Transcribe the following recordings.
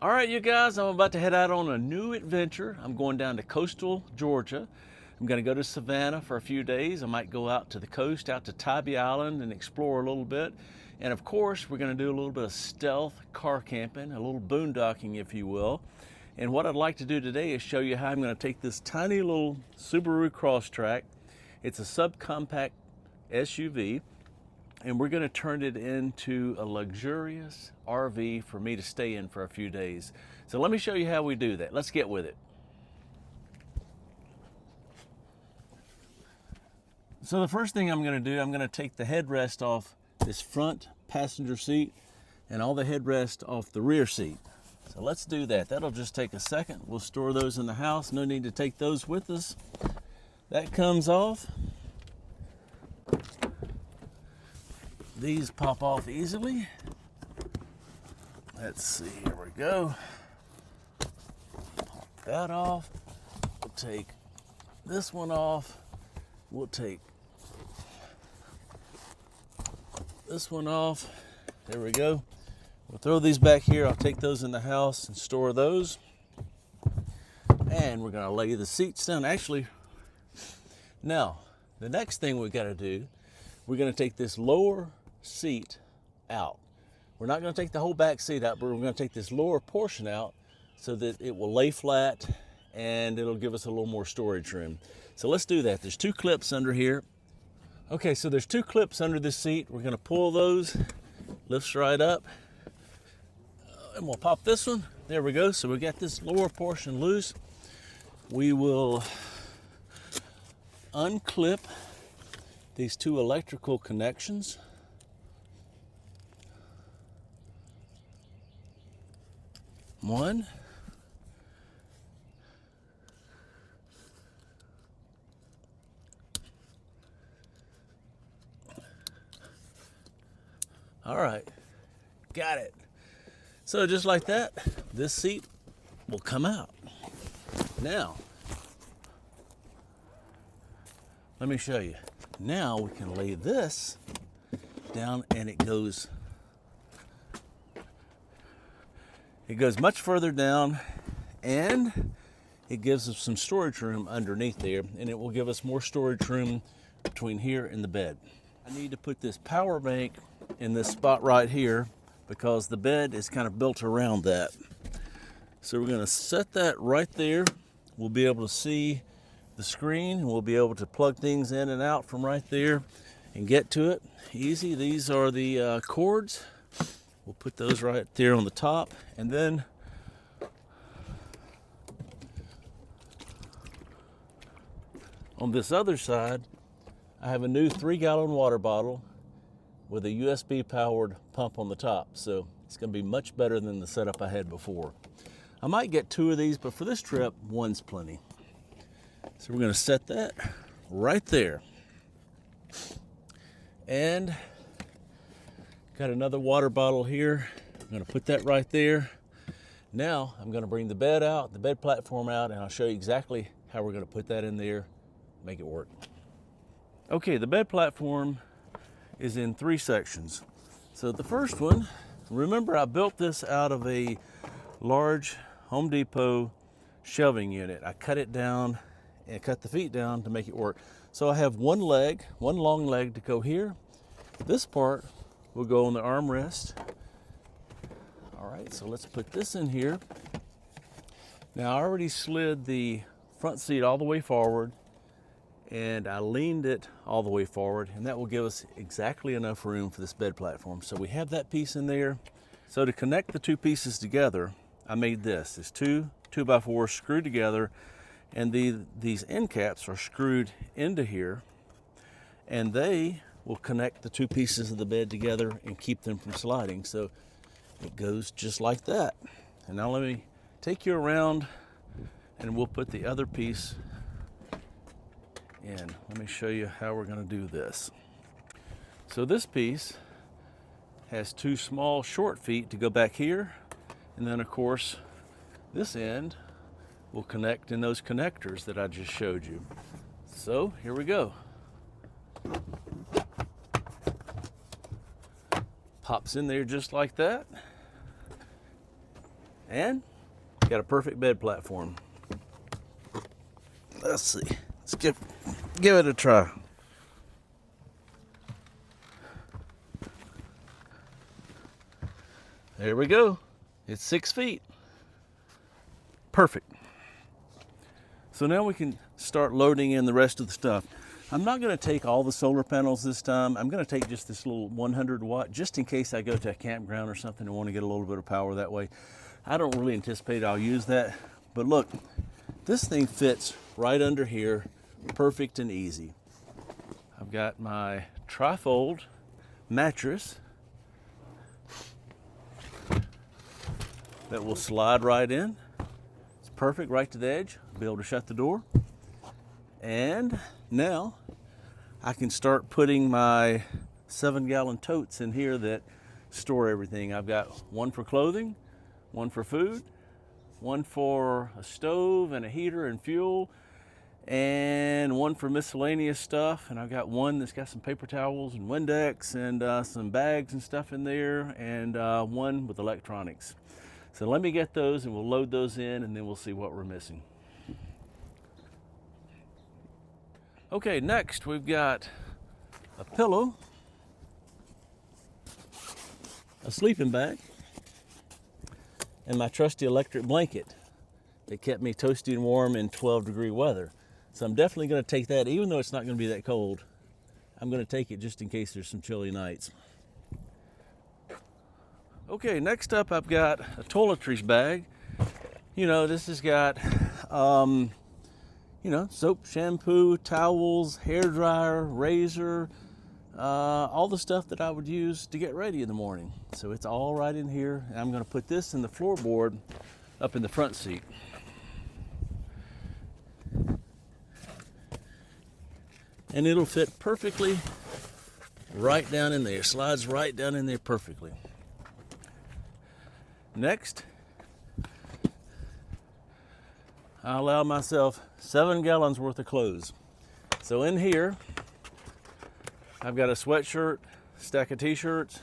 All right, you guys, I'm about to head out on a new adventure. I'm going down to coastal Georgia. I'm going to go to Savannah for a few days. I might go out to the coast, out to Tybee Island and explore a little bit. And of course, we're going to do a little bit of stealth car camping, a little boondocking, if you will. And what I'd like to do today is show you how I'm going to take this tiny little Subaru Crosstrek. It's a subcompact SUV. And we're going to turn it into a luxurious RV for me to stay in for a few days. So let me show you how we do that. Let's get with it. So the first thing I'm going to do, I'm going to take the headrest off this front passenger seat and all the headrest off the rear seat. So let's do that. That'll just take a second. We'll store those in the house. No need to take those with us. That comes off. These pop off easily. Let's see, here we go. Pop that off. We'll take this one off. We'll take this one off. There we go. We'll throw these back here. I'll take those in the house and store those. And we're gonna lay the seats down. Actually, now, the next thing we've gotta do, we're gonna take this lower seat out. We're not going to take the whole back seat out, but we're going to take this lower portion out so that it will lay flat and it'll give us a little more storage room. So let's do that. There's two clips under here. Okay, so there's two clips under this seat. We're going to pull those, lifts right up, and we'll pop this one. There we go. So we got this lower portion loose. We will unclip these two electrical connections. One. All right, got it. So just like that, this seat will come out. Now, let me show you. Now we can lay this down and it goes much further down, and it gives us some storage room underneath there, and it will give us more storage room between here and the bed. I need to put this power bank in this spot right here because the bed is kind of built around that. So we're going to set that right there. We'll be able to see the screen, and we'll be able to plug things in and out from right there and get to it easy. These are the cords. We'll put those right there on the top, and then on this other side, I have a new 3-gallon water bottle with a USB powered pump on the top. So it's going to be much better than the setup I had before. I might get 2 of these, but for this trip, 1's plenty. So we're going to set that right there. And got another water bottle here. I'm going to put that right there. Now I'm going to bring the bed out, the bed platform out, and I'll show you exactly how we're going to put that in there, make it work. Okay, the bed platform is in 3 sections. So the first one, remember I built this out of a large Home Depot shelving unit. I cut it down and cut the feet down to make it work. So I have one long leg to go here. This part will go on the armrest. All right, so let's put this in here. Now I already slid the front seat all the way forward, and I leaned it all the way forward, and that will give us exactly enough room for this bed platform. So we have that piece in there. So to connect the two pieces together, I made this. It's two 2x4s screwed together, and these end caps are screwed into here, and they will connect the two pieces of the bed together and keep them from sliding. So it goes just like that. And now let me take you around, and we'll put the other piece in. Let me show you how we're going to do this. So this piece has 2 small short feet to go back here, and then of course this end will connect in those connectors that I just showed you. So here we go. Pops in there just like that. And got a perfect bed platform. Let's see. Let's give it a try. There we go. It's 6 feet. Perfect. So now we can start loading in the rest of the stuff. I'm not going to take all the solar panels this time. I'm going to take just this little 100 watt, just in case I go to a campground or something and want to get a little bit of power that way. I don't really anticipate I'll use that. But look, this thing fits right under here, perfect and easy. I've got my trifold mattress that will slide right in. It's perfect right to the edge. I'll be able to shut the door. And now I can start putting my 7-gallon totes in here that store everything. I've got one for clothing, one for food, one for a stove and a heater and fuel, and one for miscellaneous stuff. And I've got one that's got some paper towels and Windex and some bags and stuff in there, and one with electronics. So let me get those and we'll load those in, and then we'll see what we're missing. Okay, next we've got a pillow, a sleeping bag, and my trusty electric blanket that kept me toasty and warm in 12-degree weather. So I'm definitely going to take that, even though it's not going to be that cold. I'm going to take it just in case there's some chilly nights. Okay, next up I've got a toiletries bag. You know, this has got soap, shampoo, towels, hair dryer, razor, all the stuff that I would use to get ready in the morning. So it's all right in here. And I'm going to put this in the floorboard up in the front seat. And it'll fit perfectly right down in there. Slides right down in there perfectly. Next, I allow myself 7 gallons worth of clothes. So in here, I've got a sweatshirt, stack of t-shirts,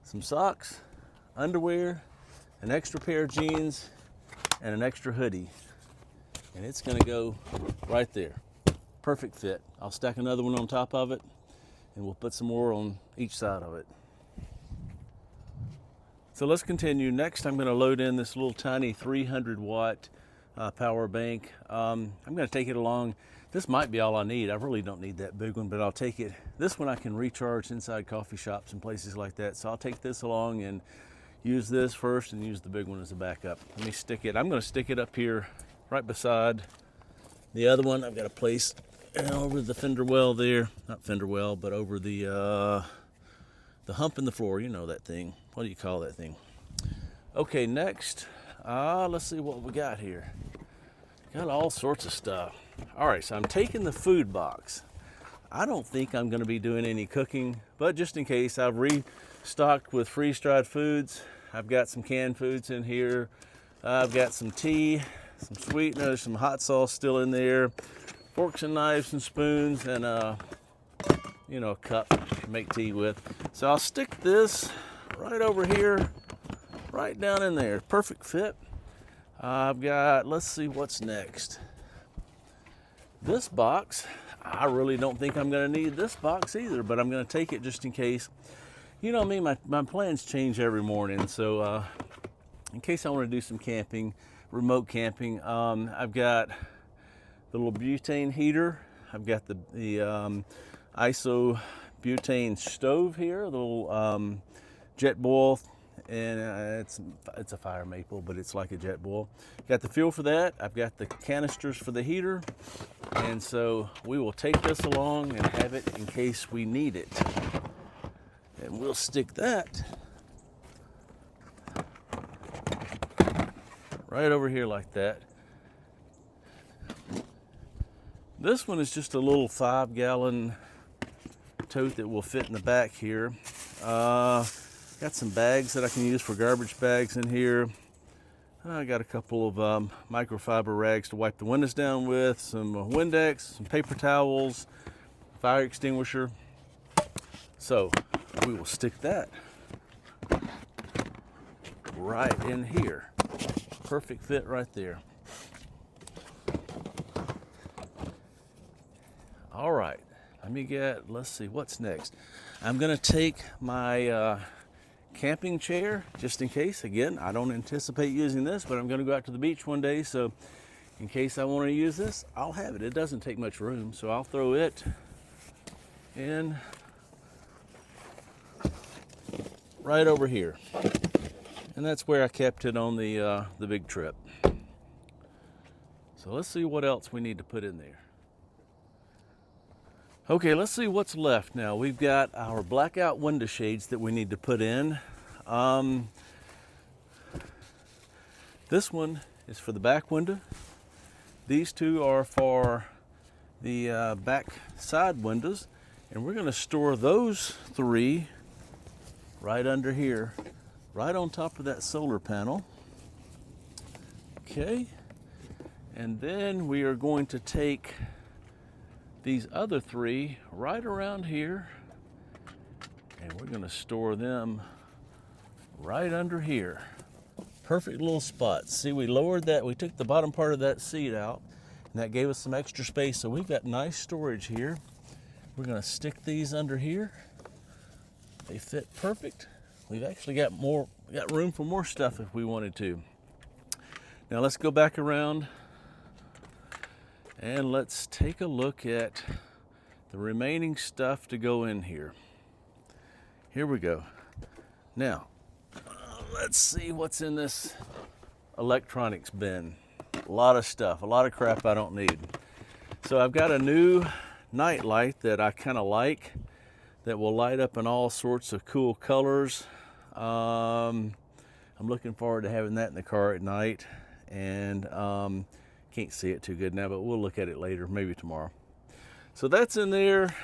some socks, underwear, an extra pair of jeans, and an extra hoodie. And it's gonna go right there. Perfect fit. I'll stack another one on top of it, and we'll put some more on each side of it. So let's continue. Next, I'm gonna load in this little tiny 300 watt power bank. I'm going to take it along. This might be all I need. I really don't need that big one, but I'll take it. This one I can recharge inside coffee shops and places like that. So I'll take this along and use this first and use the big one as a backup. Let me stick it. I'm going to stick it up here right beside the other one. I've got a place over the fender well there. Not fender well, but over the hump in the floor. You know that thing. What do you call that thing? Okay, next. Let's see what we got here. Got all sorts of stuff. All right, so I'm taking the food box. I don't think I'm going to be doing any cooking, but just in case, I've restocked with freeze-dried foods. I've got some canned foods in here. I've got some tea, some sweeteners, some hot sauce still in there, forks and knives and spoons, and a cup to make tea with. So I'll stick this right over here, right down in there. Perfect fit. I've got, let's see what's next. This box, I really don't think I'm going to need this box either, but I'm going to take it just in case. You know me, my plans change every morning. So in case I want to do some camping, remote camping, I've got the little butane heater. I've got the iso butane stove here, the little jet boil. And it's a fire maple, but it's like a jet boil. Got the fuel for that. I've got the canisters for the heater, and so we will take this along and have it in case we need it. And we'll stick that right over here like that. This one is just a little 5-gallon tote that will fit in the back here. Got some bags that I can use for garbage bags in here. I got a couple of microfiber rags to wipe the windows down with, some Windex, some paper towels, fire extinguisher. So we will stick that right in here. Perfect fit right there. All right, let's see, what's next? I'm gonna take my camping chair, just in case. Again, I don't anticipate using this, but I'm gonna go out to the beach one day, so in case I wanna use this, I'll have it. It doesn't take much room, so I'll throw it in right over here. And that's where I kept it on the big trip. So let's see what else we need to put in there. Okay, let's see what's left now. We've got our blackout window shades that we need to put in. This one is for the back window. These two are for the back side windows. And we're gonna store those three right under here, right on top of that solar panel. Okay, and then we are going to take these other three right around here, and we're gonna store them right under here. Perfect little spot. See, we lowered that, we took the bottom part of that seat out, and that gave us some extra space, so we've got nice storage here. We're gonna stick these under here. They fit perfect. We've actually got room for more stuff if we wanted to. Now let's go back around and let's take a look at the remaining stuff to go in here. Here we go. Now, let's see what's in this electronics bin. A lot of stuff, a lot of crap I don't need. So I've got a new night light that I kind of like, that will light up in all sorts of cool colors. I'm looking forward to having that in the car at night, and can't see it too good now, but we'll look at it later, maybe tomorrow. So that's in there.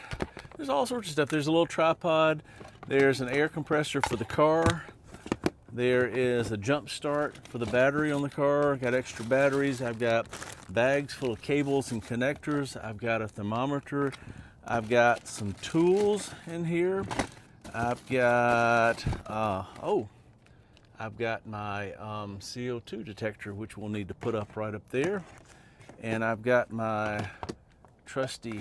There's all sorts of stuff. There's a little tripod. There's an air compressor for the car. There is a jump start for the battery on the car. Got extra batteries. I've got bags full of cables and connectors. I've got a thermometer. I've got some tools in here. I've got, I've got my CO2 detector, which we'll need to put up right up there. And I've got my trusty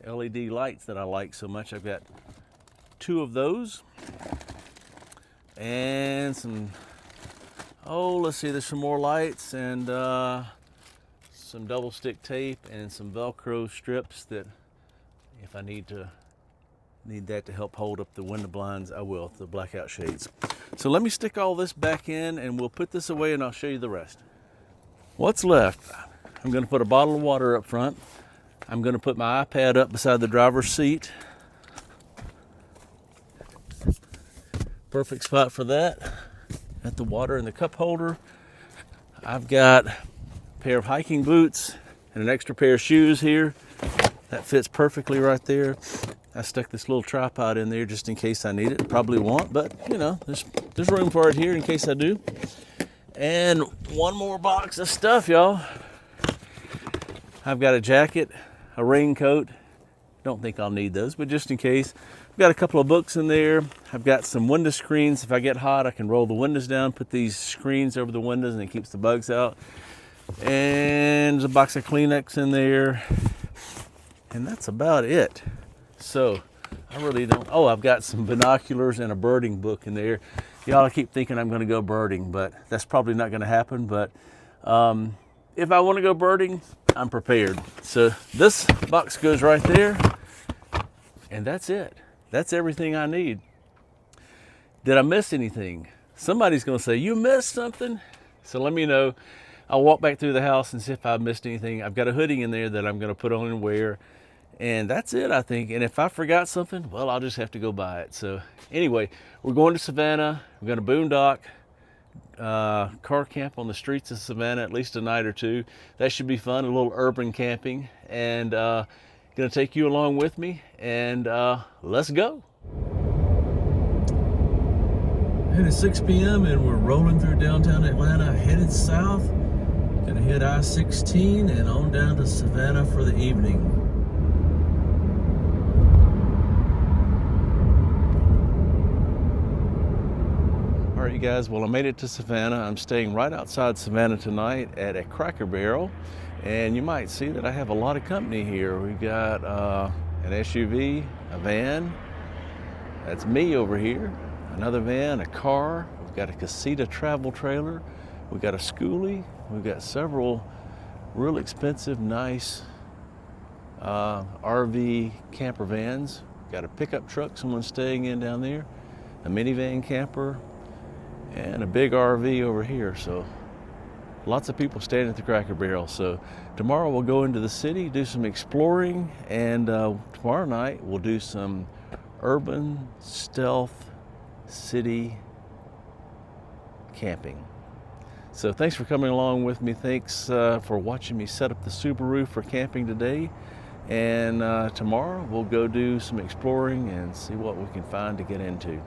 LED lights that I like so much. I've got 2 of those. And some, let's see, there's some more lights and some double stick tape and some Velcro strips that if I need that to help hold up the window blinds, I will, the blackout shades. So let me stick all this back in and we'll put this away and I'll show you the rest. What's left? I'm gonna put a bottle of water up front. I'm gonna put my iPad up beside the driver's seat. Perfect spot for that. Got the water in the cup holder. I've got a pair of hiking boots and an extra pair of shoes here. That fits perfectly right there. I stuck this little tripod in there just in case I need it. Probably won't, but you know, there's room for it here in case I do. And one more box of stuff, y'all. I've got a jacket, a raincoat. Don't think I'll need those, but just in case. I've got a couple of books in there. I've got some window screens. If I get hot, I can roll the windows down, put these screens over the windows, and it keeps the bugs out. And there's a box of Kleenex in there. And that's about it. So I really don't. I've got some binoculars and a birding book in there. Y'all keep thinking I'm going to go birding, but that's probably not going to happen. But if I want to go birding, I'm prepared. So this box goes right there, and that's it. That's everything I need. Did I miss anything? Somebody's going to say, you missed something? So let me know. I'll walk back through the house and see if I missed anything. I've got a hoodie in there that I'm going to put on and wear. And that's it, I think. And if I forgot something, well, I'll just have to go buy it. So anyway, we're going to Savannah. We're going to boondock, car camp on the streets of Savannah at least a night or two. That should be fun, a little urban camping. And going to take you along with me. And let's go. It is 6 p.m. and we're rolling through downtown Atlanta, headed south. Going to hit I-16 and on down to Savannah for the evening. right, you guys, well, I made it to Savannah. I'm staying right outside Savannah tonight at a Cracker Barrel, and you might see that I have a lot of company here. We've got an SUV, a van, that's me over here, another van, a car, we've got a Casita travel trailer, we've got a schoolie, we've got several real expensive, nice RV camper vans, got a pickup truck someone's staying in down there, a minivan camper, and a big RV over here. So lots of people staying at the Cracker Barrel. So tomorrow we'll go into the city, do some exploring, and tomorrow night we'll do some urban stealth city camping. So thanks for coming along with me. Thanks for watching me set up the Subaru for camping today. And tomorrow we'll go do some exploring and see what we can find to get into.